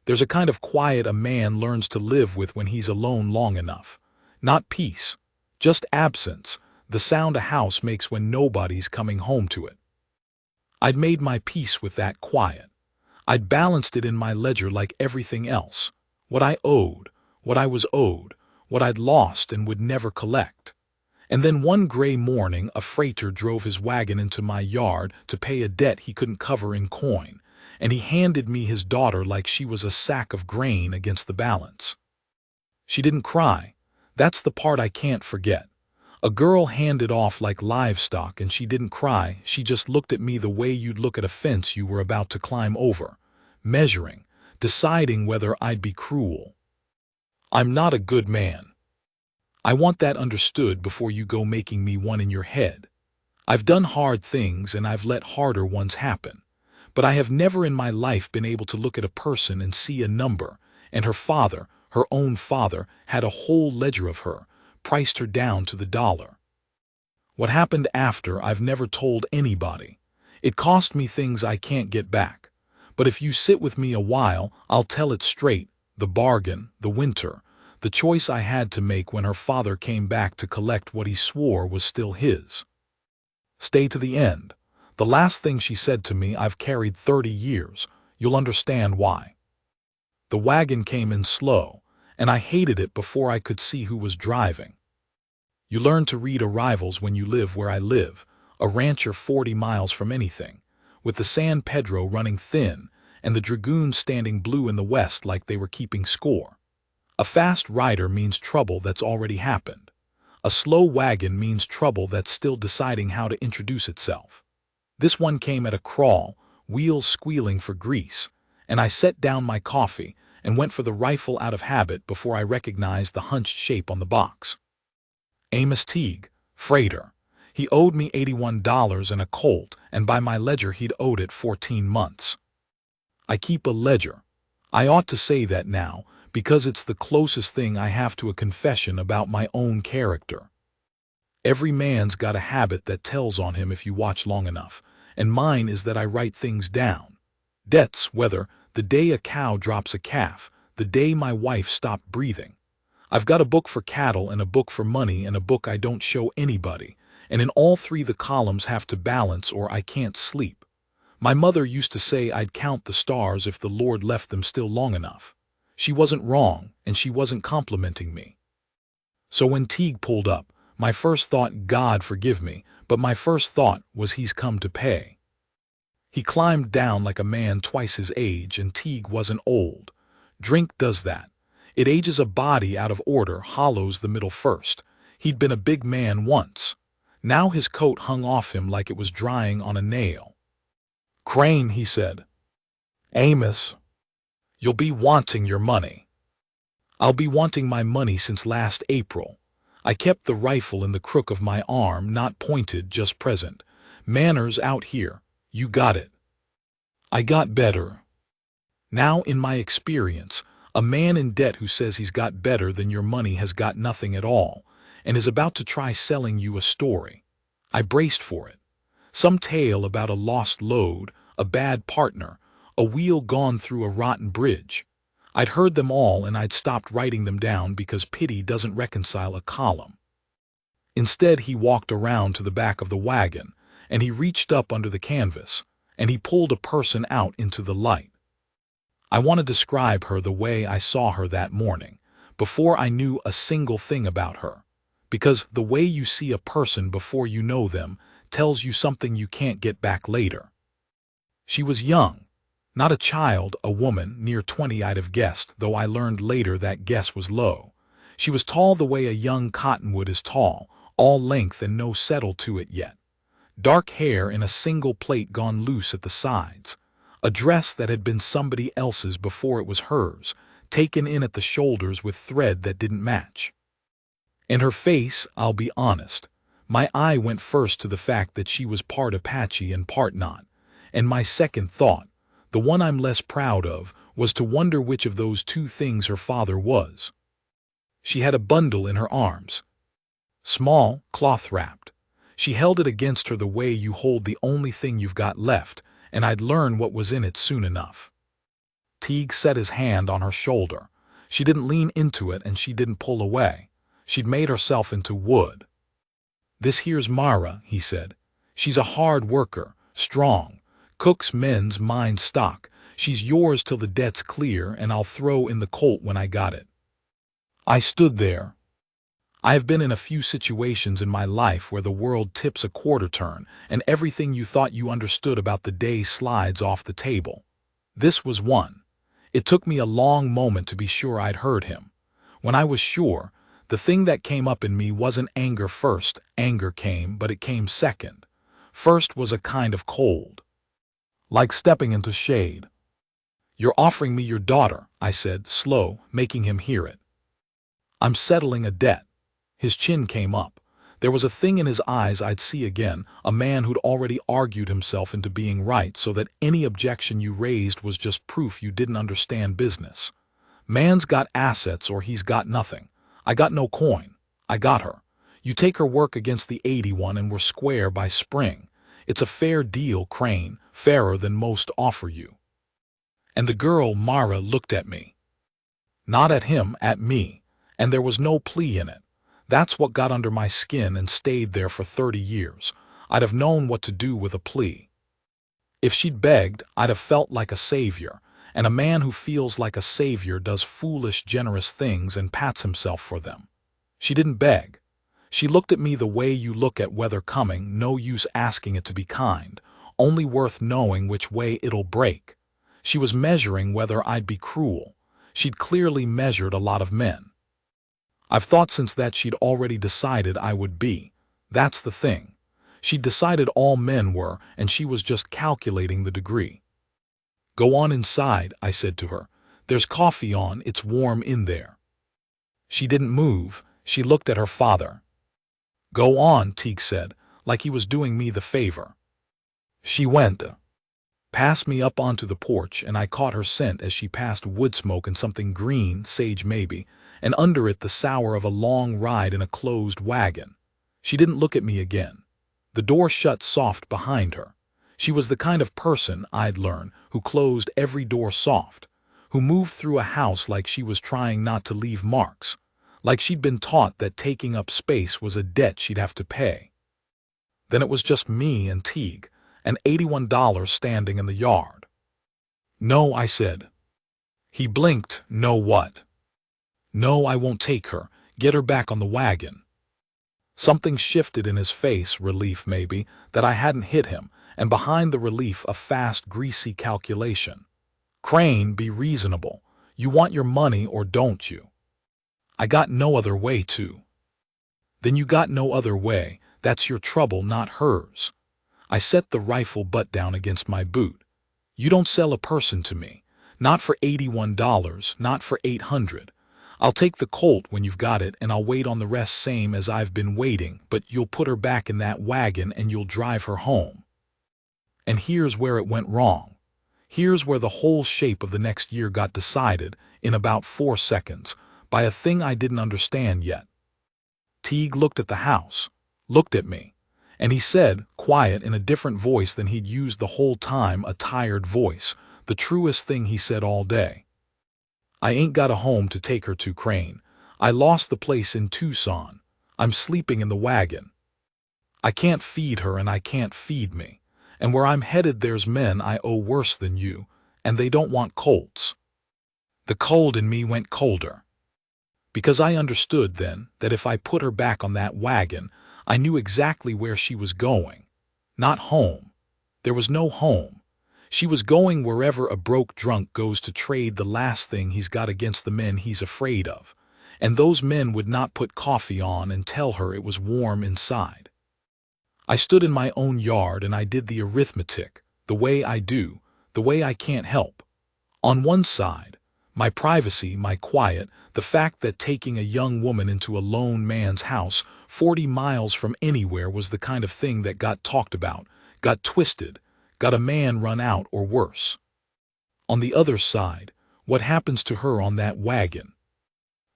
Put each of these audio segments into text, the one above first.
There's a kind of quiet a man learns to live with when he's alone long enough. Not peace, just absence, the sound a house makes when nobody's coming home to it. I'd made my peace with that quiet. I'd balanced it in my ledger like everything else. What I owed, what I was owed, what I'd lost and would never collect. And then one gray morning a freighter drove his wagon into my yard to pay a debt he couldn't cover in coin, and he handed me his daughter like she was a sack of grain against the balance. She didn't cry. That's the part I can't forget. A girl handed off like livestock, and she didn't cry. She just looked at me the way you'd look at a fence you were about to climb over, measuring, deciding whether I'd be cruel. I'm not a good man. I want that understood before you go making me one in your head. I've done hard things and I've let harder ones happen. But I have never in my life been able to look at a person and see a number, and her father, her own father, had a whole ledger of her, priced her down to the dollar. What happened after I've never told anybody. It cost me things I can't get back. But if you sit with me a while, I'll tell it straight, the bargain, the winter, the choice I had to make when her father came back to collect what he swore was still his. Stay to the end. The last thing she said to me I've carried 30 years. You'll understand why. The wagon came in slow, and I hated it before I could see who was driving. You learn to read arrivals when you live where I live, a rancher 40 miles from anything, with the San Pedro running thin and the dragoons standing blue in the west like they were keeping score. A fast rider means trouble that's already happened. A slow wagon means trouble that's still deciding how to introduce itself. This one came at a crawl, wheels squealing for grease, and I set down my coffee and went for the rifle out of habit before I recognized the hunched shape on the box. Amos Teague, freighter. He owed me $81 and a Colt, and by my ledger he'd owed it 14 months. I keep a ledger. I ought to say that now, because it's the closest thing I have to a confession about my own character. Every man's got a habit that tells on him if you watch long enough, and mine is that I write things down. Debts, whether the day a cow drops a calf, the day my wife stopped breathing. I've got a book for cattle and a book for money and a book I don't show anybody, and in all three the columns have to balance or I can't sleep. My mother used to say I'd count the stars if the Lord left them still long enough. She wasn't wrong, and she wasn't complimenting me. So when Teague pulled up, my first thought, God forgive me, but my first thought was he's come to pay. He climbed down like a man twice his age, and Teague wasn't old. Drink does that. It ages a body out of order, hollows the middle first. He'd been a big man once. Now his coat hung off him like it was drying on a nail. Crane, he said. Amos, you'll be wanting your money. I'll be wanting my money since last April. I kept the rifle in the crook of my arm, not pointed, just present. Manners out here. You got it. I got better. Now, in my experience, a man in debt who says he's got better than your money has got nothing at all, and is about to try selling you a story. I braced for it. Some tale about a lost load, a bad partner, a wheel gone through a rotten bridge. I'd heard them all and I'd stopped writing them down because pity doesn't reconcile a column. Instead, he walked around to the back of the wagon, and he reached up under the canvas, and he pulled a person out into the light. I want to describe her the way I saw her that morning, before I knew a single thing about her, because the way you see a person before you know them tells you something you can't get back later. She was young. Not a child, a woman, near 20 I'd have guessed, though I learned later that guess was low. She was tall the way a young cottonwood is tall, all length and no settle to it yet. Dark hair in a single plait gone loose at the sides. A dress that had been somebody else's before it was hers, taken in at the shoulders with thread that didn't match. In her face, I'll be honest, my eye went first to the fact that she was part Apache and part not, and my second thought, the one I'm less proud of, was to wonder which of those two things her father was. She had a bundle in her arms. Small, cloth-wrapped. She held it against her the way you hold the only thing you've got left, and I'd learn what was in it soon enough. Teague set his hand on her shoulder. She didn't lean into it and she didn't pull away. She'd made herself into wood. "This here's Mara," he said. "She's a hard worker, strong, cooks men's mind stock. She's yours till the debt's clear, and I'll throw in the colt when I got it." I stood there. I have been in a few situations in my life where the world tips a quarter turn and everything you thought you understood about the day slides off the table. This was one. It took me a long moment to be sure I'd heard him. When I was sure, the thing that came up in me wasn't anger first. Anger came, but it came second. First was a kind of cold, like stepping into shade. "You're offering me your daughter," I said, slow, making him hear it. "I'm settling a debt." His chin came up. There was a thing in his eyes I'd see again, a man who'd already argued himself into being right so that any objection you raised was just proof you didn't understand business. Man's got assets or he's got nothing. I got no coin. I got her. You take her work against the 81 and we're square by spring. It's a fair deal, Crane, fairer than most offer you. And the girl, Mara, looked at me. Not at him, at me. And there was no plea in it. That's what got under my skin and stayed there for 30 years. I'd have known what to do with a plea. If she'd begged, I'd have felt like a savior, and a man who feels like a savior does foolish, generous things and pats himself for them. She didn't beg. She looked at me the way you look at weather coming, no use asking it to be kind, only worth knowing which way it'll break. She was measuring whether I'd be cruel. She'd clearly measured a lot of men. I've thought since that she'd already decided I would be. That's the thing. She'd decided all men were, and she was just calculating the degree. "Go on inside," I said to her. "There's coffee on, it's warm in there." She didn't move. She looked at her father. "Go on," Teague said, like he was doing me the favor. She went past me up onto the porch, and I caught her scent as she passed wood smoke and something green, sage maybe, and under it the sour of a long ride in a closed wagon. She didn't look at me again. The door shut soft behind her. She was the kind of person, I'd learned, who closed every door soft, who moved through a house like she was trying not to leave marks, like she'd been taught that taking up space was a debt she'd have to pay. Then it was just me and Teague, and $81 standing in the yard. "No," I said. He blinked. "No what?" "No, I won't take her. Get her back on the wagon." Something shifted in his face, relief maybe, that I hadn't hit him, and behind the relief a fast, greasy calculation. "Crane, be reasonable. You want your money or don't you?" "I got no other way to." "Then you got no other way. That's your trouble, not hers." I set the rifle butt down against my boot. "You don't sell a person to me. Not for $81, not for $800. I'll take the colt when you've got it, and I'll wait on the rest same as I've been waiting, but you'll put her back in that wagon and you'll drive her home." And here's where it went wrong. Here's where the whole shape of the next year got decided, in about 4 seconds, by a thing I didn't understand yet. Teague looked at the house, looked at me, and he said, quiet in a different voice than he'd used the whole time, a tired voice, the truest thing he said all day. "I ain't got a home to take her to, Crane. I lost the place in Tucson. I'm sleeping in the wagon. I can't feed her and I can't feed me. And where I'm headed there's men I owe worse than you, and they don't want colts." The cold in me went colder. Because I understood then that if I put her back on that wagon, I knew exactly where she was going. Not home. There was no home. She was going wherever a broke drunk goes to trade the last thing he's got against the men he's afraid of. And those men would not put coffee on and tell her it was warm inside. I stood in my own yard and I did the arithmetic, the way I do, the way I can't help. On one side, my privacy, my quiet, the fact that taking a young woman into a lone man's house 40 miles from anywhere was the kind of thing that got talked about, got twisted, got a man run out or worse. On the other side, what happens to her on that wagon?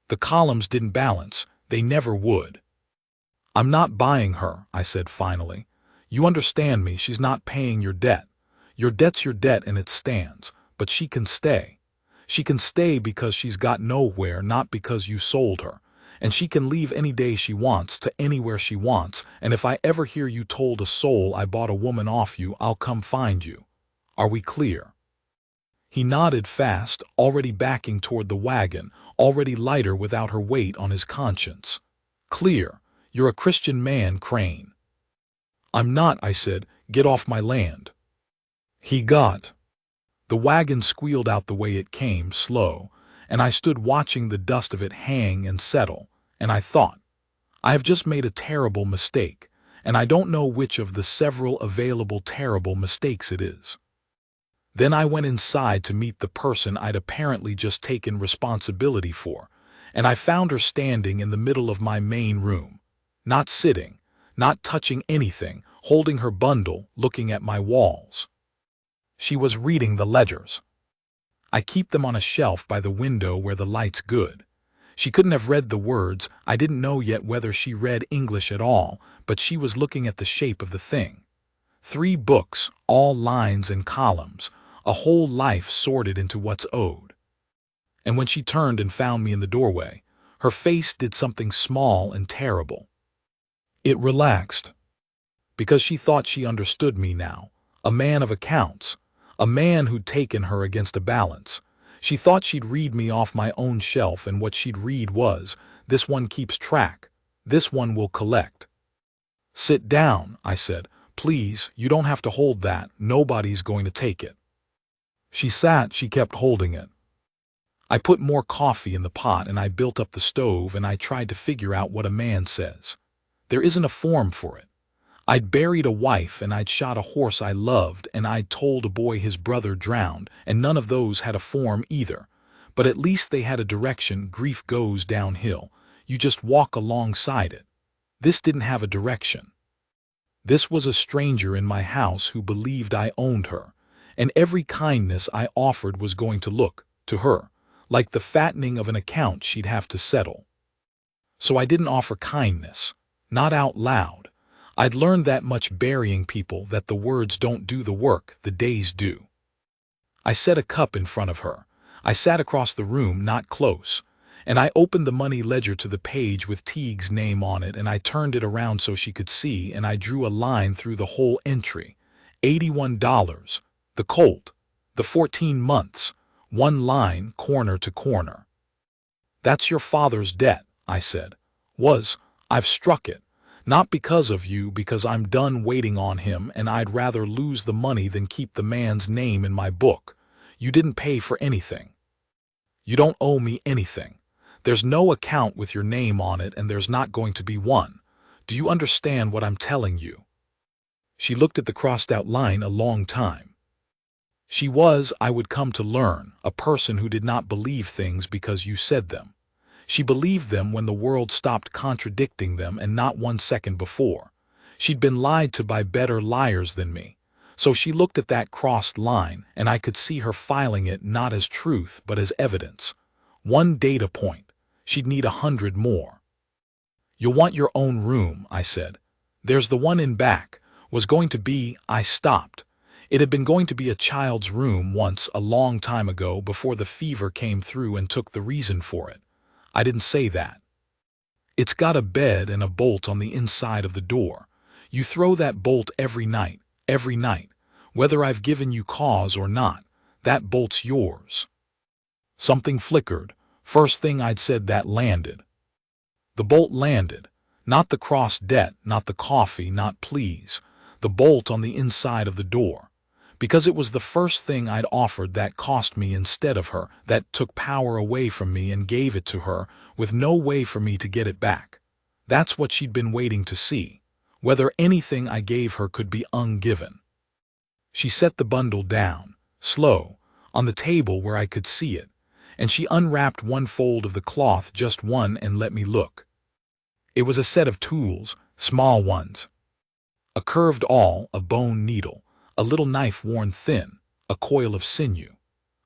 The columns didn't balance, they never would. "I'm not buying her," I said finally. "You understand me, she's not paying your debt. Your debt's your debt and it stands, but she can stay. She can stay because she's got nowhere, not because you sold her. And she can leave any day she wants to anywhere she wants, and if I ever hear you told a soul I bought a woman off you, I'll come find you. Are we clear?" He nodded fast, already backing toward the wagon, already lighter without her weight on his conscience. "Clear. You're a Christian man, Crane." "I'm not," I said. "Get off my land." He got. The wagon squealed out the way it came, slow, and I stood watching the dust of it hang and settle, and I thought, I have just made a terrible mistake, and I don't know which of the several available terrible mistakes it is. Then I went inside to meet the person I'd apparently just taken responsibility for, and I found her standing in the middle of my main room, not sitting, not touching anything, holding her bundle, looking at my walls. She was reading the ledgers. I keep them on a shelf by the window where the light's good. She couldn't have read the words. I didn't know yet whether she read English at all, but she was looking at the shape of the thing. 3 books, all lines and columns, a whole life sorted into what's owed. And when she turned and found me in the doorway, her face did something small and terrible. It relaxed. Because she thought she understood me now, a man of accounts, a man who'd taken her against a balance. She thought she'd read me off my own shelf, and what she'd read was, "This one keeps track. This one will collect." "Sit down," I said. "Please, you don't have to hold that. Nobody's going to take it." She sat, she kept holding it. I put more coffee in the pot and I built up the stove and I tried to figure out what a man says. There isn't a form for it. I'd buried a wife and I'd shot a horse I loved and I'd told a boy his brother drowned, and none of those had a form either. But at least they had a direction. Grief goes downhill. You just walk alongside it. This didn't have a direction. This was a stranger in my house who believed I owned her, and every kindness I offered was going to look, to her, like the fattening of an account she'd have to settle. So I didn't offer kindness, not out loud. I'd learned that much burying people, that the words don't do the work, the days do. I set a cup in front of her. I sat across the room, not close, and I opened the money ledger to the page with Teague's name on it, and I turned it around so she could see, and I drew a line through the whole entry. $81. The colt. The 14 months. One line, corner to corner. "That's your father's debt," I said. I've struck it. Not because of you, because I'm done waiting on him, and I'd rather lose the money than keep the man's name in my book. You didn't pay for anything. You don't owe me anything. There's no account with your name on it, and there's not going to be one. Do you understand what I'm telling you?" She looked at the crossed-out line a long time. She was, I would come to learn, a person who did not believe things because you said them. She believed them when the world stopped contradicting them, and not 1 second before. She'd been lied to by better liars than me. So she looked at that crossed line, and I could see her filing it not as truth but as evidence. 1 data point. She'd need 100 more. "You'll want your own room," I said. "There's the one in back. Was going to be," I stopped. It had been going to be a child's room once, a long time ago, before the fever came through and took the reason for it. I didn't say that. "It's got a bed and a bolt on the inside of the door. You throw that bolt every night, whether I've given you cause or not. That bolt's yours." Something flickered. First thing I'd said that landed. The bolt landed. Not the crossed debt, not the coffee, not please. The bolt on the inside of the door. Because it was the first thing I'd offered that cost me instead of her, that took power away from me and gave it to her, with no way for me to get it back. That's what she'd been waiting to see, whether anything I gave her could be ungiven. She set the bundle down, slow, on the table where I could see it, and she unwrapped one fold of the cloth, just one, and let me look. It was a set of tools, small ones. A curved awl, a bone needle, a little knife worn thin, a coil of sinew.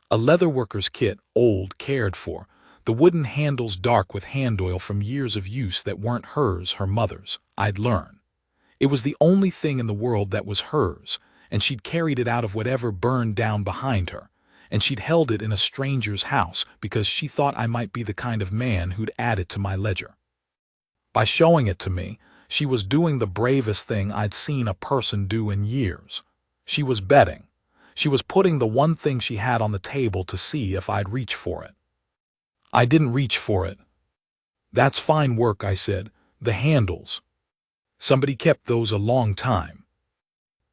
A leatherworker's kit, old, cared for, the wooden handles dark with hand oil from years of use that weren't hers, her mother's, I'd learn. It was the only thing in the world that was hers, and she'd carried it out of whatever burned down behind her, and she'd held it in a stranger's house because she thought I might be the kind of man who'd add it to my ledger. By showing it to me, she was doing the bravest thing I'd seen a person do in years. She was betting. She was putting the one thing she had on the table to see if I'd reach for it. I didn't reach for it. "That's fine work," I said. "The handles. Somebody kept those a long time."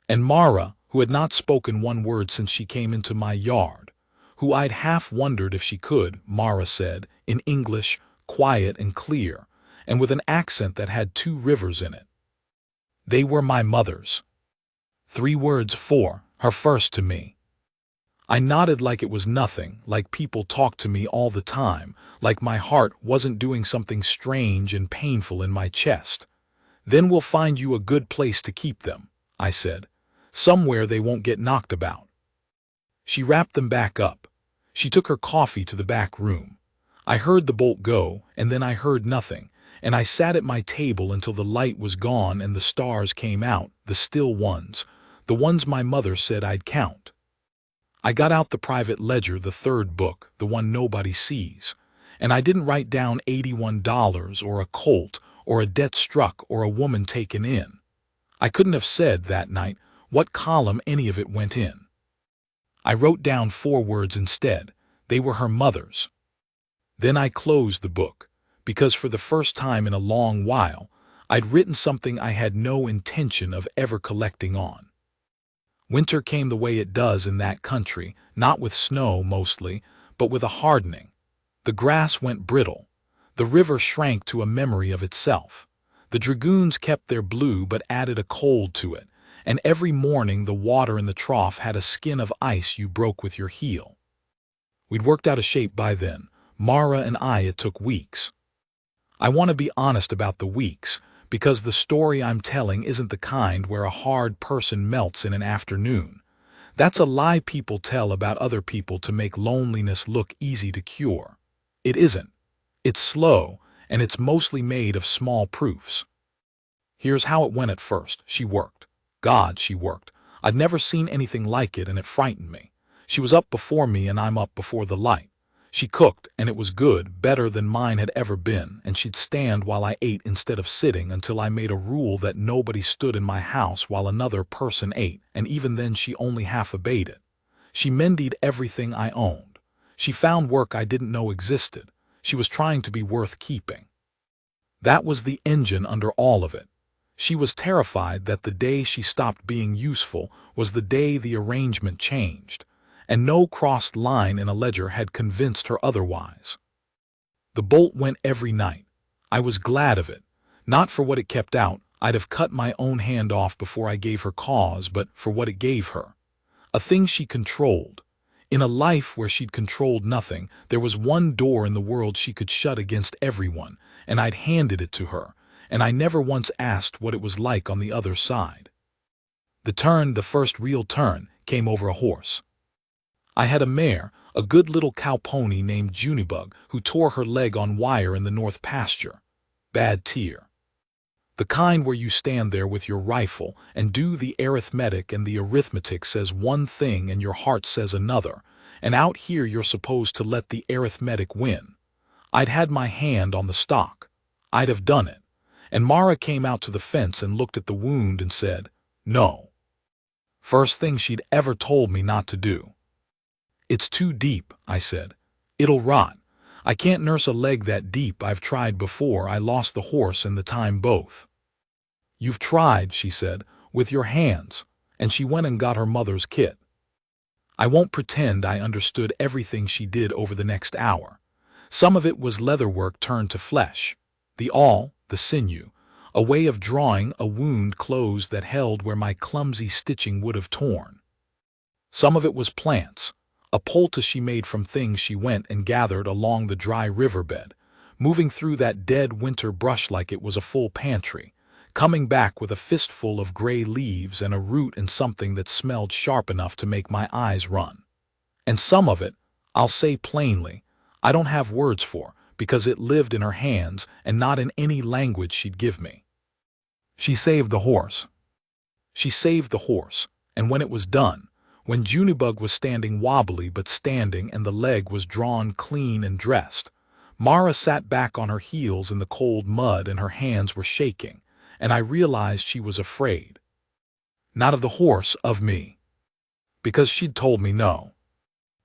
And Mara, who had not spoken one word since she came into my yard, who I'd half wondered if she could, Mara said, in English, quiet and clear, and with an accent that had two rivers in it, "They were my mother's." 3 words for her first to me. I nodded like it was nothing, like people talked to me all the time, like my heart wasn't doing something strange and painful in my chest. "Then we'll find you a good place to keep them," I said. "Somewhere they won't get knocked about." She wrapped them back up. She took her coffee to the back room. I heard the bolt go, and then I heard nothing, and I sat at my table until the light was gone and the stars came out, the still ones, the ones my mother said I'd count. I got out the private ledger, the 3rd book, the one nobody sees, and I didn't write down $81 or a colt or a debt struck or a woman taken in. I couldn't have said that night what column any of it went in. I wrote down 4 words instead. They were her mother's. Then I closed the book, because for the first time in a long while, I'd written something I had no intention of ever collecting on. Winter came the way it does in that country, not with snow mostly, but with a hardening. The grass went brittle. The river shrank to a memory of itself. The dragoons kept their blue but added a cold to it, and every morning the water in the trough had a skin of ice you broke with your heel. We'd worked out a shape by then. Mara and I, it took weeks. I want to be honest about the weeks, because the story I'm telling isn't the kind where a hard person melts in an afternoon. That's a lie people tell about other people to make loneliness look easy to cure. It isn't. It's slow, and it's mostly made of small proofs. Here's how it went at first. She worked. God, she worked. I'd never seen anything like it, and it frightened me. She was up before me, and I'm up before the light. She cooked, and it was good, better than mine had ever been, and she'd stand while I ate instead of sitting until I made a rule that nobody stood in my house while another person ate, and even then she only half obeyed it. She mended everything I owned. She found work I didn't know existed. She was trying to be worth keeping. That was the engine under all of it. She was terrified that the day she stopped being useful was the day the arrangement changed, and no crossed line in a ledger had convinced her otherwise. The bolt went every night. I was glad of it. Not for what it kept out. I'd have cut my own hand off before I gave her cause, but for what it gave her. A thing she controlled. In a life where she'd controlled nothing, there was one door in the world she could shut against everyone, and I'd handed it to her, and I never once asked what it was like on the other side. The first real turn, came over a horse. I had a mare, a good little cow pony named Junibug, who tore her leg on wire in the north pasture. Bad tear. The kind where you stand there with your rifle and do the arithmetic, and the arithmetic says one thing and your heart says another, and out here you're supposed to let the arithmetic win. I'd had my hand on the stock. I'd have done it. And Mara came out to the fence and looked at the wound and said, "No." First thing she'd ever told me not to do. "It's too deep," I said. "It'll rot. I can't nurse a leg that deep. I've tried before. I lost the horse and the time both." "You've tried," she said, "with your hands," and she went and got her mother's kit. I won't pretend I understood everything she did over the next hour. Some of it was leatherwork turned to flesh, the awl, the sinew, a way of drawing a wound closed that held where my clumsy stitching would have torn. Some of it was plants, a poultice she made from things she went and gathered along the dry riverbed, moving through that dead winter brush like it was a full pantry, coming back with a fistful of gray leaves and a root and something that smelled sharp enough to make my eyes run. And some of it, I'll say plainly, I don't have words for, because it lived in her hands and not in any language she'd give me. She saved the horse. She saved the horse, and when it was done, When Junebug was standing wobbly but standing and the leg was drawn clean and dressed, Mara sat back on her heels in the cold mud and her hands were shaking, and I realized she was afraid. Not of the horse, of me. Because she'd told me no.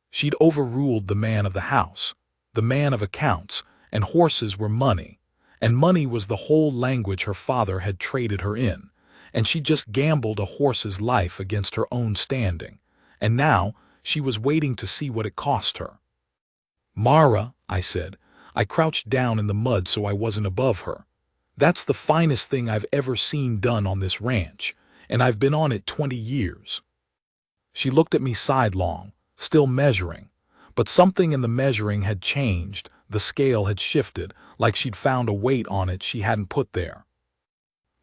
She'd overruled the man of the house, the man of accounts, and horses were money, and money was the whole language her father had traded her in, and she just gambled a horse's life against her own standing, and now she was waiting to see what it cost her. "Mara," I said. I crouched down in the mud so I wasn't above her. "That's the finest thing I've ever seen done on this ranch, and I've been on it 20 years. She looked at me sidelong, still measuring, but something in the measuring had changed, the scale had shifted, like she'd found a weight on it she hadn't put there.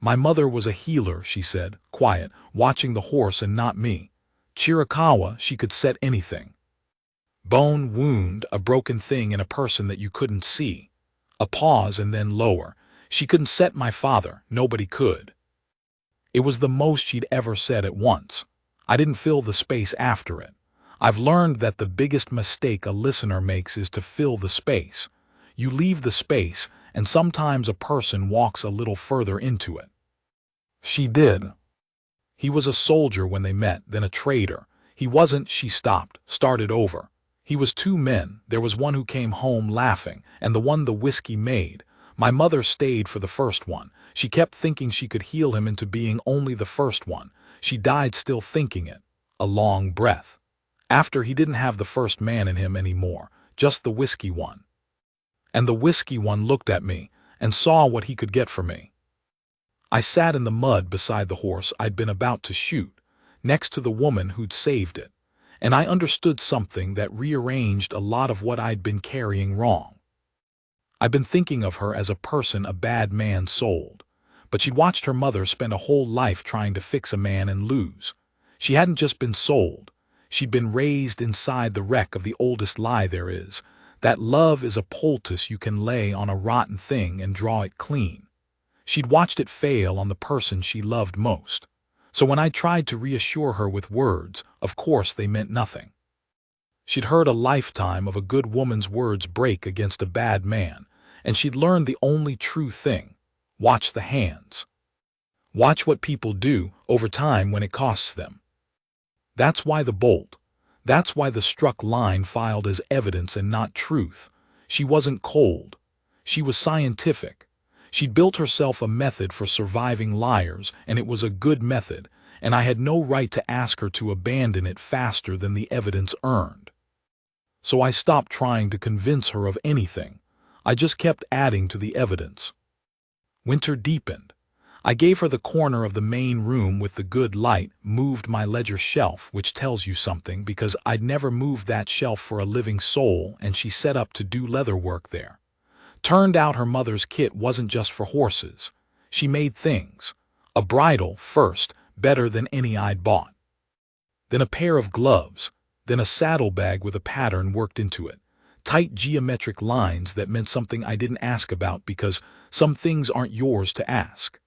"My mother was a healer," she said, quiet, watching the horse and not me. "Chiricahua, she could set anything. Bone, wound, a broken thing in a person that you couldn't see. A pause and then lower. She couldn't set my father, nobody could." It was the most she'd ever said at once. I didn't fill the space after it. I've learned that the biggest mistake a listener makes is to fill the space. You leave the space, and sometimes a person walks a little further into it. She did. He was a soldier when they met, then a traitor. He wasn't. She stopped, started over. He was two men. There was one who came home laughing, and the one the whiskey made. My mother stayed for the first one. She kept thinking she could heal him into being only the first one. She died still thinking it. A long breath. After he didn't have the first man in him anymore, just the whiskey one. And the whiskey one looked at me, and saw what he could get for me. I sat in the mud beside the horse I'd been about to shoot, next to the woman who'd saved it, and I understood something that rearranged a lot of what I'd been carrying wrong. I'd been thinking of her as a person a bad man sold, but she'd watched her mother spend a whole life trying to fix a man and lose. She hadn't just been sold, she'd been raised inside the wreck of the oldest lie there is, that love is a poultice you can lay on a rotten thing and draw it clean. She'd watched it fail on the person she loved most. So when I tried to reassure her with words, of course they meant nothing. She'd heard a lifetime of a good woman's words break against a bad man, and she'd learned the only true thing: watch the hands. Watch what people do over time when it costs them. That's why the bolt. That's why the struck line filed as evidence and not truth. She wasn't cold. She was scientific. She'd built herself a method for surviving liars, and it was a good method, and I had no right to ask her to abandon it faster than the evidence earned. So I stopped trying to convince her of anything. I just kept adding to the evidence. Winter deepened. I gave her the corner of the main room with the good light, moved my ledger shelf, which tells you something because I'd never moved that shelf for a living soul, and she set up to do leather work there. Turned out her mother's kit wasn't just for horses. She made things. A bridle, first, better than any I'd bought. Then a pair of gloves. Then a saddlebag with a pattern worked into it. Tight geometric lines that meant something I didn't ask about because some things aren't yours to ask.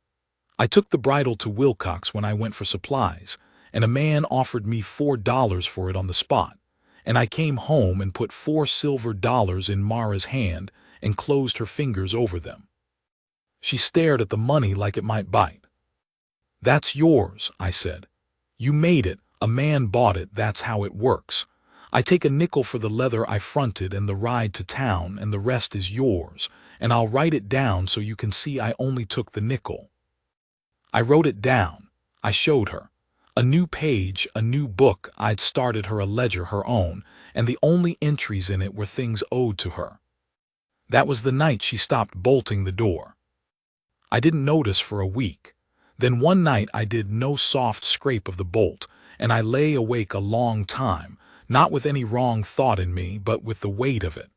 I took the bridle to Wilcox when I went for supplies, and a man offered me $4 for it on the spot, and I came home and put $4 silver in Mara's hand and closed her fingers over them. She stared at the money like it might bite. "That's yours," I said. "You made it, a man bought it, that's how it works. I take a nickel for the leather I fronted and the ride to town, and the rest is yours, and I'll write it down so you can see I only took the nickel." I wrote it down. I showed her. A new page, a new book. I'd started her a ledger, her own, and the only entries in it were things owed to her. That was the night she stopped bolting the door. I didn't notice for a week. Then one night I did no soft scrape of the bolt, and I lay awake a long time, not with any wrong thought in me, but with the weight of it,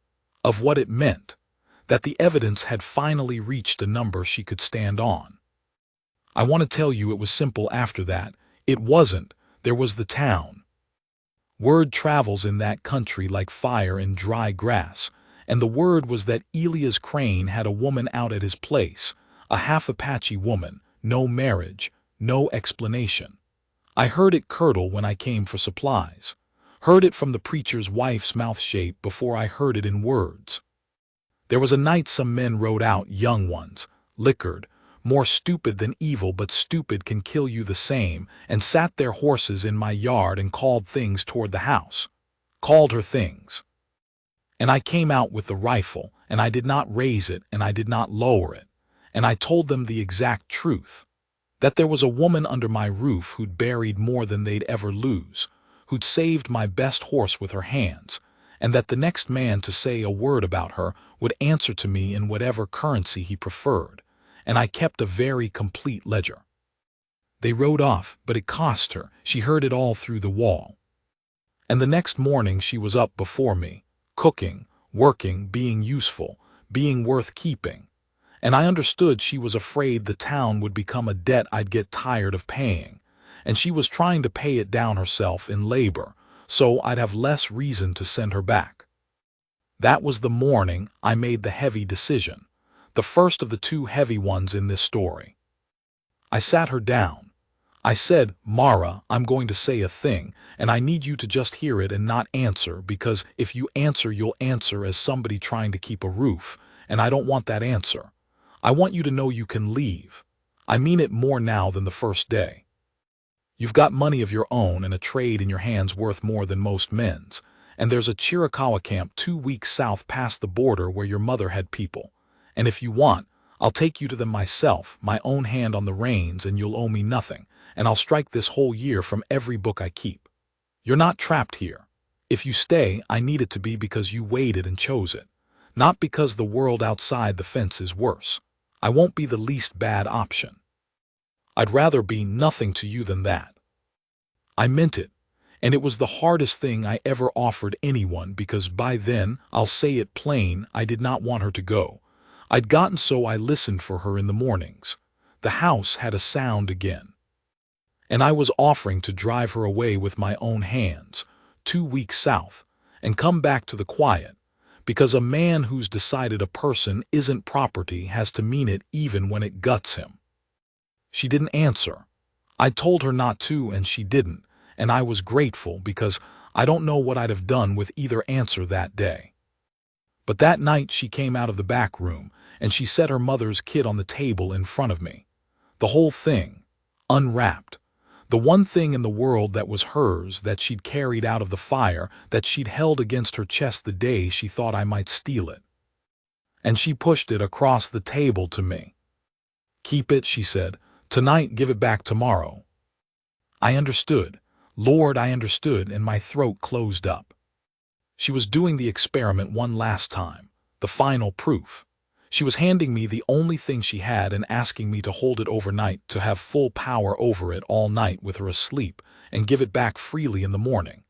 of what it meant, that the evidence had finally reached a number she could stand on. I want to tell you it was simple after that. It wasn't. There was the town. Word travels in that country like fire in dry grass, and the word was that Elias Crane had a woman out at his place, a half-Apache woman, no marriage, no explanation. I heard it curdle when I came for supplies. Heard it from the preacher's wife's mouth shape before I heard it in words. There was a night some men rode out, young ones, liquored, more stupid than evil, but stupid can kill you the same, and sat their horses in my yard and called things toward the house. Called her things. And I came out with the rifle, and I did not raise it, and I did not lower it. And I told them the exact truth. That there was a woman under my roof who'd buried more than they'd ever lose, who'd saved my best horse with her hands, and that the next man to say a word about her would answer to me in whatever currency he preferred, and I kept a very complete ledger. They rode off, but it cost her. She heard it all through the wall. And the next morning she was up before me, cooking, working, being useful, being worth keeping. And I understood she was afraid the town would become a debt I'd get tired of paying, and she was trying to pay it down herself in labor, so I'd have less reason to send her back. That was the morning I made the heavy decision, the first of the two heavy ones in this story. I sat her down. I said, "Mara, I'm going to say a thing, and I need you to just hear it and not answer, because if you answer, you'll answer as somebody trying to keep a roof, and I don't want that answer. I want you to know you can leave. I mean it more now than the first day. You've got money of your own and a trade in your hands worth more than most men's, and there's a Chiricahua camp 2 weeks south past the border where your mother had people, and if you want, I'll take you to them myself, my own hand on the reins, and you'll owe me nothing, and I'll strike this whole year from every book I keep. You're not trapped here. If you stay, I need it to be because you waited and chose it, not because the world outside the fence is worse. I won't be the least bad option. I'd rather be nothing to you than that." I meant it, and it was the hardest thing I ever offered anyone, because by then, I'll say it plain, I did not want her to go. I'd gotten so I listened for her in the mornings. The house had a sound again. And I was offering to drive her away with my own hands, 2 weeks south, and come back to the quiet, because a man who's decided a person isn't property has to mean it even when it guts him. She didn't answer. I told her not to, and she didn't, and I was grateful, because I don't know what I'd have done with either answer that day. But that night she came out of the back room, and she set her mother's kit on the table in front of me. The whole thing, unwrapped. The one thing in the world that was hers, that she'd carried out of the fire, that she'd held against her chest the day she thought I might steal it. And she pushed it across the table to me. "Keep it," she said. "Tonight, give it back tomorrow." I understood. Lord, I understood, and my throat closed up. She was doing the experiment one last time, the final proof. She was handing me the only thing she had and asking me to hold it overnight, to have full power over it all night with her asleep, and give it back freely in the morning.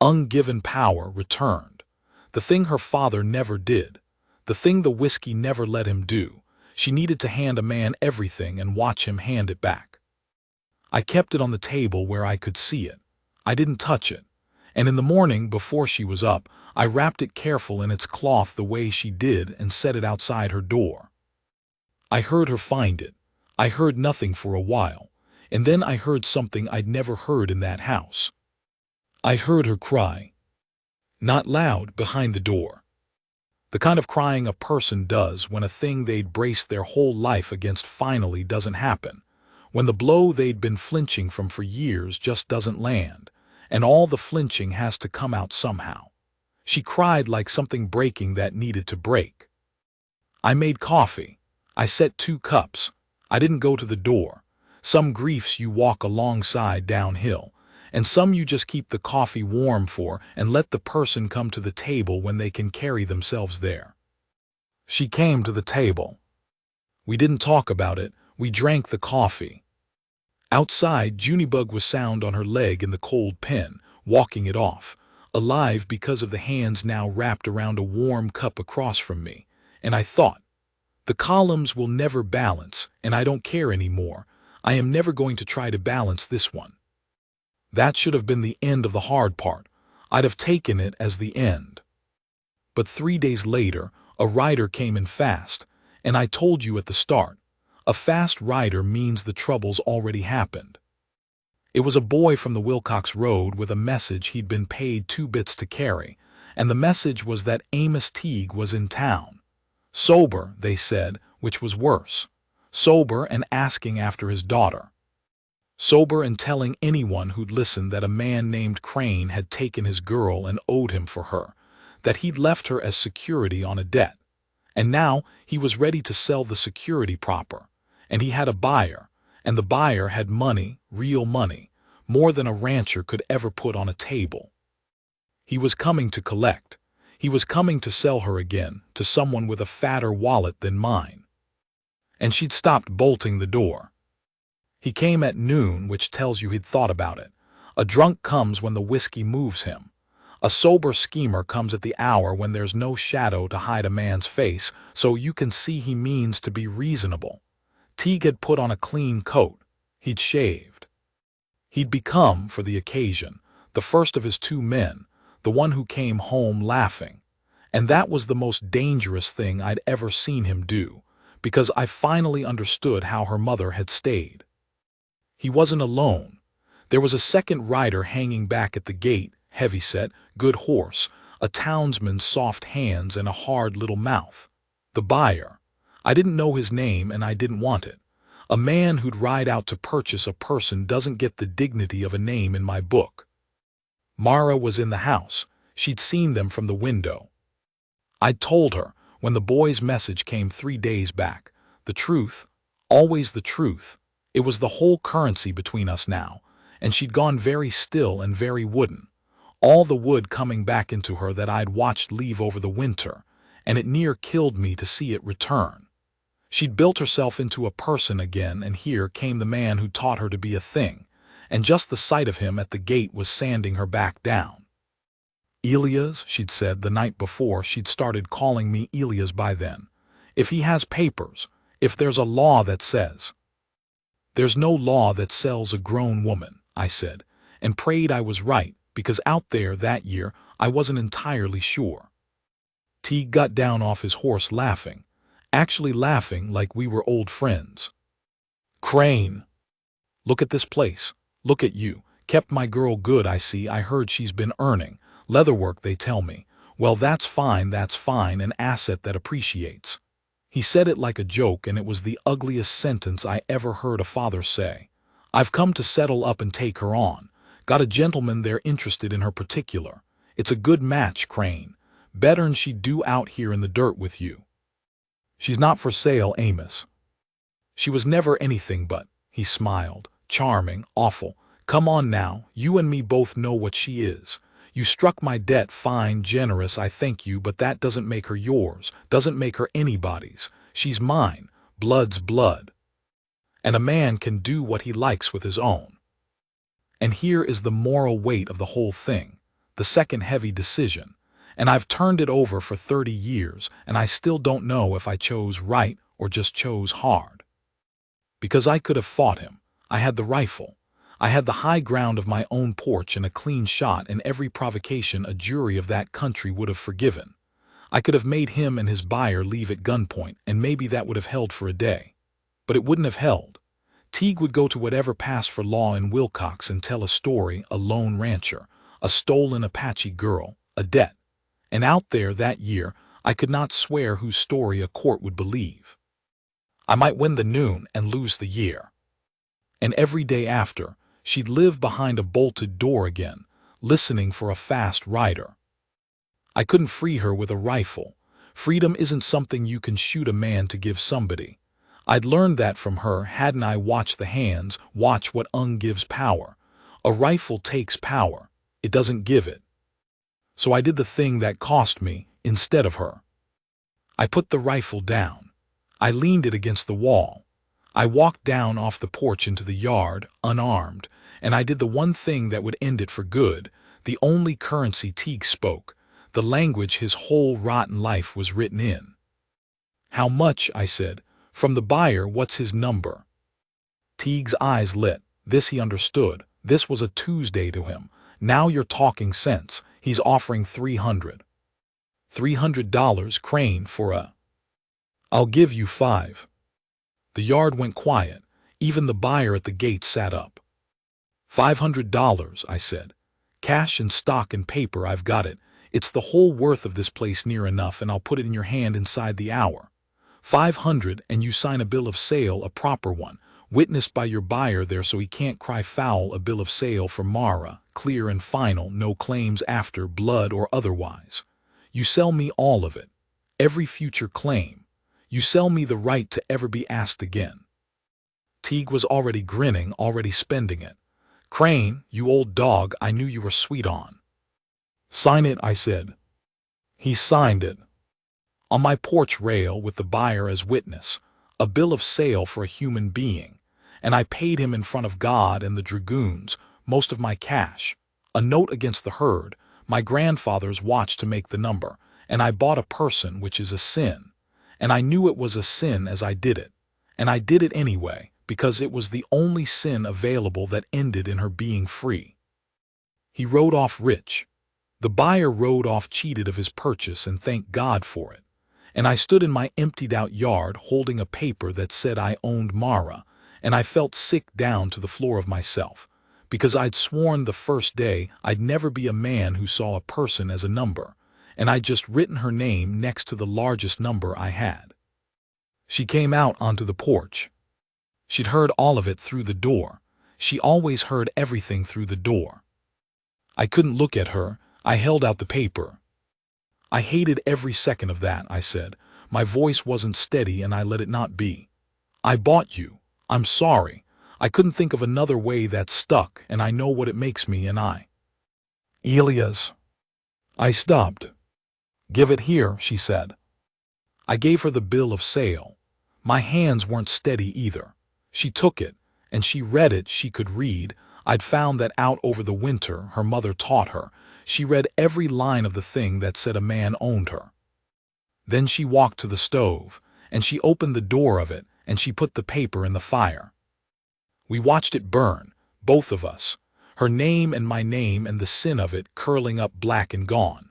Ungiven power returned. The thing her father never did. The thing the whiskey never let him do. She needed to hand a man everything and watch him hand it back. I kept it on the table where I could see it. I didn't touch it. And in the morning, before she was up, I wrapped it careful in its cloth the way she did and set it outside her door. I heard her find it. I heard nothing for a while, and then I heard something I'd never heard in that house. I heard her cry. Not loud, behind the door. The kind of crying a person does when a thing they'd braced their whole life against finally doesn't happen, when the blow they'd been flinching from for years just doesn't land, and all the flinching has to come out somehow. She cried like something breaking that needed to break. I made coffee. I set 2 cups. I didn't go to the door. Some griefs you walk alongside downhill, and some you just keep the coffee warm for and let the person come to the table when they can carry themselves there. She came to the table. We didn't talk about it. We drank the coffee. Outside, Junibug was sound on her leg in the cold pen, walking it off, alive because of the hands now wrapped around a warm cup across from me, and I thought, the columns will never balance, and I don't care anymore. I am never going to try to balance this one. That should have been the end of the hard part. I'd have taken it as the end. But 3 days later, a rider came in fast, and I told you at the start, a fast rider means the trouble's already happened. It was a boy from the Wilcox Road with a message he'd been paid 2 bits to carry, and the message was that Amos Teague was in town. Sober, they said, which was worse. Sober and asking after his daughter. Sober and telling anyone who'd listened that a man named Crane had taken his girl and owed him for her, that he'd left her as security on a debt. And now he was ready to sell the security proper, and he had a buyer, and the buyer had money, real money, more than a rancher could ever put on a table. He was coming to collect. He was coming to sell her again to someone with a fatter wallet than mine. And she'd stopped bolting the door. He came at noon, which tells you he'd thought about it. A drunk comes when the whiskey moves him. A sober schemer comes at the hour when there's no shadow to hide a man's face, so you can see he means to be reasonable. Teague had put on a clean coat. He'd shaved. He'd become, for the occasion, the first of his 2 men, the one who came home laughing. And that was the most dangerous thing I'd ever seen him do, because I finally understood how her mother had stayed. He wasn't alone. There was a second rider hanging back at the gate, heavy-set, good horse, a townsman's soft hands and a hard little mouth. The buyer. I didn't know his name and I didn't want it. A man who'd ride out to purchase a person doesn't get the dignity of a name in my book. Mara was in the house. She'd seen them from the window. I'd told her, when the boy's message came 3 days back, the truth, always the truth. It was the whole currency between us now, and she'd gone very still and very wooden. All the wood coming back into her that I'd watched leave over the winter, and it near killed me to see it return. She'd built herself into a person again, and here came the man who taught her to be a thing, and just the sight of him at the gate was sanding her back down. Elias, she'd said the night before. She'd started calling me Elias by then. If he has papers, if there's a law that says. There's no law that sells a grown woman, I said, and prayed I was right, because out there that year I wasn't entirely sure. Teague got down off his horse laughing, actually laughing like we were old friends. Crane, look at this place, look at you, kept my girl good. I see, I heard she's been earning, leatherwork they tell me. Well, that's fine, an asset that appreciates. He said it like a joke, and it was the ugliest sentence I ever heard a father say. I've come to settle up and take her on. Got a gentleman there interested in her particular. It's a good match, Crane. Better'n she'd do out here in the dirt with you. She's not for sale, Amos. She was never anything but, he smiled, charming, awful. Come on now, you and me both know what she is. You struck my debt fine, generous, I thank you, but that doesn't make her yours, doesn't make her anybody's. She's mine, blood's blood. And a man can do what he likes with his own. And here is the moral weight of the whole thing, the second heavy decision. And I've turned it over for 30 years, and I still don't know if I chose right or just chose hard. Because I could have fought him. I had the rifle. I had the high ground of my own porch and a clean shot, and every provocation a jury of that country would have forgiven. I could have made him and his buyer leave at gunpoint, and maybe that would have held for a day. But it wouldn't have held. Teague would go to whatever passed for law in Wilcox and tell a story, a lone rancher, a stolen Apache girl, a debt. And out there that year, I could not swear whose story a court would believe. I might win the noon and lose the year. And every day after, she'd live behind a bolted door again, listening for a fast rider. I couldn't free her with a rifle. Freedom isn't something you can shoot a man to give somebody. I'd learned that from her, hadn't I? Watch the hands, watch what gives power. A rifle takes power, it doesn't give it. So I did the thing that cost me, instead of her. I put the rifle down. I leaned it against the wall. I walked down off the porch into the yard, unarmed, and I did the one thing that would end it for good, the only currency Teague spoke, the language his whole rotten life was written in. How much? I said. From the buyer. What's his number? Teague's eyes lit. This he understood. This was a Tuesday to him. Now you're talking sense. He's offering $300. $300, Crane, for a... I'll give you $5. The yard went quiet. Even the buyer at the gate sat up. $500, I said. Cash and stock and paper, I've got it. It's the whole worth of this place near enough, and I'll put it in your hand inside the hour. 500, and you sign a bill of sale, a proper one, witnessed by your buyer there so he can't cry foul, a bill of sale for Mara, clear and final, no claims after, blood or otherwise. You sell me all of it, every future claim. You sell me the right to ever be asked again. Teague was already grinning, already spending it. Crane, you old dog, I knew you were sweet on. Sign it, I said. He signed it. On my porch rail, with the buyer as witness, a bill of sale for a human being, and I paid him in front of God and the dragoons most of my cash, a note against the herd, my grandfather's watch to make the number, and I bought a person, which is a sin, and I knew it was a sin as I did it, and I did it anyway, because it was the only sin available that ended in her being free. He rode off rich. The buyer rode off cheated of his purchase, and thanked God for it. And I stood in my emptied-out yard holding a paper that said I owned Mara, and I felt sick down to the floor of myself, because I'd sworn the first day I'd never be a man who saw a person as a number, and I'd just written her name next to the largest number I had. She came out onto the porch. She'd heard all of it through the door. She always heard everything through the door. I couldn't look at her. I held out the paper. I hated every second of that, I said. My voice wasn't steady, and I let it not be. I bought you. I'm sorry. I couldn't think of another way that stuck, and I know what it makes me, and Elias. I stopped. Give it here, she said. I gave her the bill of sale. My hands weren't steady either. She took it, and she read it. She could read. I'd found that out over the winter. Her mother taught her. She read every line of the thing that said a man owned her. Then she walked to the stove, and she opened the door of it, and she put the paper in the fire. We watched it burn, both of us, her name and my name, and the sin of it curling up black and gone.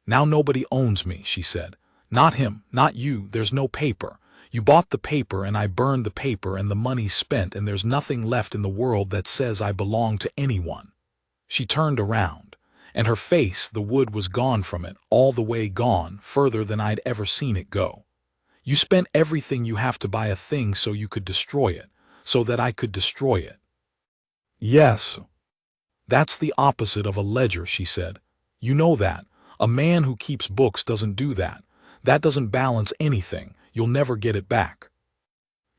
Now nobody owns me, she said. Not him, not you, there's no paper. You bought the paper, and I burned the paper, and the money's spent, and there's nothing left in the world that says I belong to anyone. She turned around, and her face, the wood was gone from it, all the way gone, further than I'd ever seen it go. You spent everything you have to buy a thing so you could destroy it, so that I could destroy it. Yes. That's the opposite of a ledger, she said. You know that. A man who keeps books doesn't do that. That doesn't balance anything. You'll never get it back.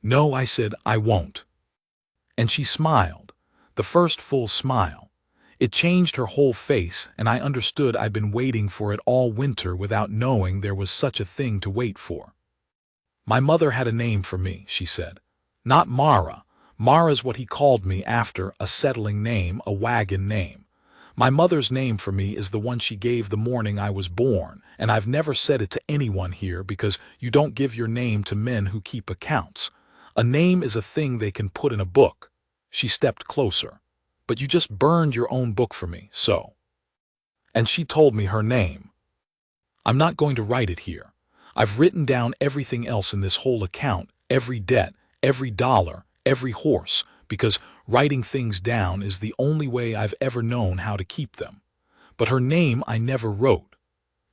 No, I said, I won't. And she smiled, the first full smile. It changed her whole face, and I understood I'd been waiting for it all winter without knowing there was such a thing to wait for. My mother had a name for me, she said. Not Mara. Mara's what he called me after, a settling name, a wagon name. My mother's name for me is the one she gave the morning I was born, and I've never said it to anyone here because you don't give your name to men who keep accounts. A name is a thing they can put in a book. She stepped closer. But you just burned your own book for me, so. And she told me her name. I'm not going to write it here. I've written down everything else in this whole account, every debt, every dollar, every horse, because writing things down is the only way I've ever known how to keep them. But her name I never wrote.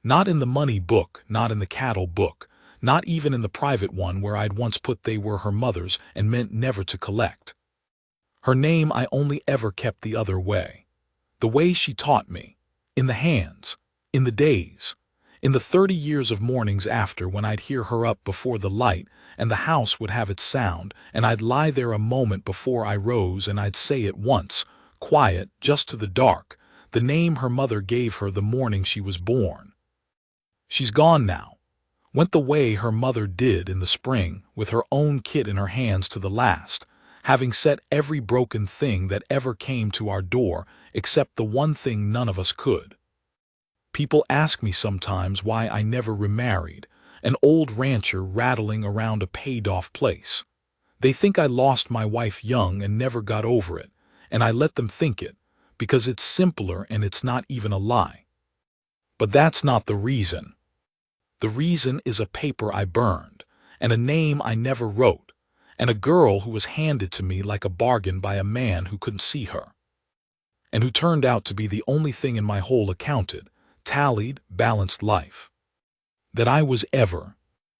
Not in the money book, not in the cattle book, not even in the private one where I'd once put they were her mother's and meant never to collect. Her name I only ever kept the other way. The way she taught me. In the hands. In the days. In the 30 years of mornings after, when I'd hear her up before the light, and the house would have its sound, and I'd lie there a moment before I rose, and I'd say it once, quiet, just to the dark, the name her mother gave her the morning she was born. She's gone now. Went the way her mother did in the spring, with her own kit in her hands to the last, having set every broken thing that ever came to our door, except the one thing none of us could. People ask me sometimes why I never remarried, an old rancher rattling around a paid-off place. They think I lost my wife young and never got over it, and I let them think it, because it's simpler and it's not even a lie. But that's not the reason. The reason is a paper I burned, and a name I never wrote, and a girl who was handed to me like a bargain by a man who couldn't see her. and who turned out to be the only thing in my whole accounted, tallied, balanced life that I was ever